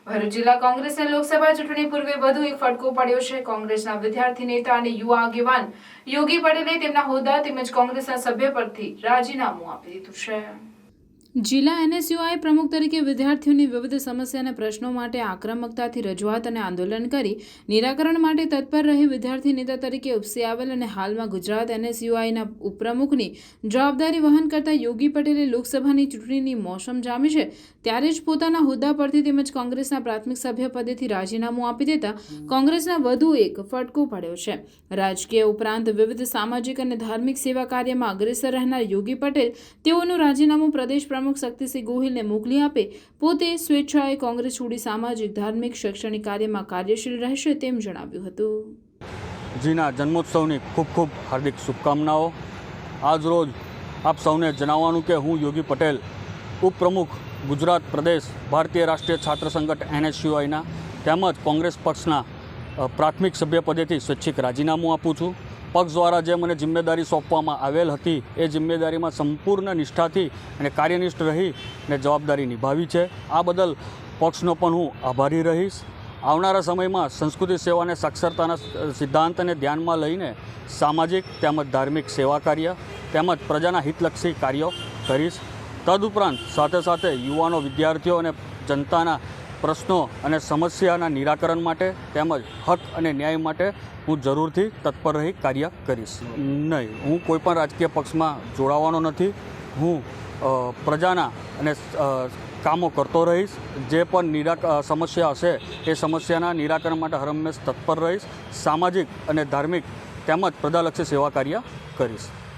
ભરૂચ જિલ્લા કોંગ્રેસને લોકસભા ચૂંટણી પૂર્વે વધુ એક ફટકો પડ્યો છે। કોંગ્રેસના વિદ્યાર્થી નેતા અને યુવા આગેવાન યોગી પટેલે તેમના હોદ્દા તેમજ કોંગ્રેસના સભ્ય પરથી રાજીનામું આપી દીધું છે। જિલ્લા એનએસયુઆઈ પ્રમુખ તરીકે વિદ્યાર્થીઓની વિવિધ સમસ્યા અને પ્રશ્નો માટે આક્રમકતાથી રજૂઆત અને આંદોલન કરી નિરાકરણ માટે તત્પર રહી વિદ્યાર્થી નેતા તરીકે ઉપસી આવેલ અને હાલમાં ગુજરાત એનએસયુઆઈના ઉપપ્રમુખની જવાબદારી વહન કરતા યોગી પટેલે લોકસભાની ચૂંટણીની મોસમ જામી છે ત્યારે જ પોતાના હોદ્દા પરથી તેમજ કોંગ્રેસના પ્રાથમિક સભ્ય પદેથી રાજીનામું આપી દેતા કોંગ્રેસના વધુ એક ફટકો પડ્યો છે। રાજકીય ઉપરાંત વિવિધ સામાજિક અને ધાર્મિક સેવા કાર્યમાં અગ્રેસર રહેનાર યોગી પટેલ તેઓનું રાજીનામું પ્રદેશ પ્રમુખ શક્તિસિંહ ગોહિલને મોકલી આપે પોતે સ્વેચ્છાએ કોંગ્રેસ છોડી સામાજિક ધાર્મિક શૈક્ષણિક કાર્યમાં કાર્યશીલ રહેશે તેમ જણાવ્યું હતું। જીના જન્મોત્સવની ખૂબ ખૂબ હાર્દિક શુભકામનાઓ। આજ રોજ આપ સૌને જણાવવાનું કે હું યોગી પટેલ ઉપપ્રમુખ ગુજરાત પ્રદેશ ભારતીય રાષ્ટ્રીય છાત્ર સંગઠન એનએસયુઆઈના તેમજ કોંગ્રેસ પક્ષના પ્રાથમિક સભ્ય પદેથી સ્વૈચ્છિક રાજીનામું આપું છું। પક્ષ દ્વારા જે મને જિમ્મેદારી સોંપવામાં આવેલ હતી એ જિમ્મેદારીમાં સંપૂર્ણ નિષ્ઠાથી અને કાર્યનિષ્ઠ રહી અને જવાબદારી નિભાવી છે। આ બદલ પક્ષનો પણ હું આભારી રહીશ। આવનારા સમયમાં સંસ્કૃતિ સેવા અને સાક્ષરતાના સિદ્ધાંતને ધ્યાનમાં લઈને સામાજિક તેમજ ધાર્મિક સેવા કાર્ય તેમજ પ્રજાના હિતલક્ષી કાર્યો કરીશ। તદુપરાંત સાથે સાથે યુવાનો વિદ્યાર્થીઓ અને જનતાના પ્રશ્નો અને સમસ્યાના નિરાકરણ માટે તેમજ હક અને ન્યાય માટે હું જરૂરથી તત્પર રહી કાર્ય કરીશ। નહીં, હું કોઈપણ રાજકીય પક્ષમાં જોડાવાનો નથી। હું પ્રજાના અને કામો કરતો રહીશ। જે પણ સમસ્યા હશે એ સમસ્યાના નિરાકરણ માટે હરહંમેશ તત્પર રહીશ। સામાજિક અને ધાર્મિક તેમજ પ્રજાલક્ષી સેવા કાર્ય કરીશ।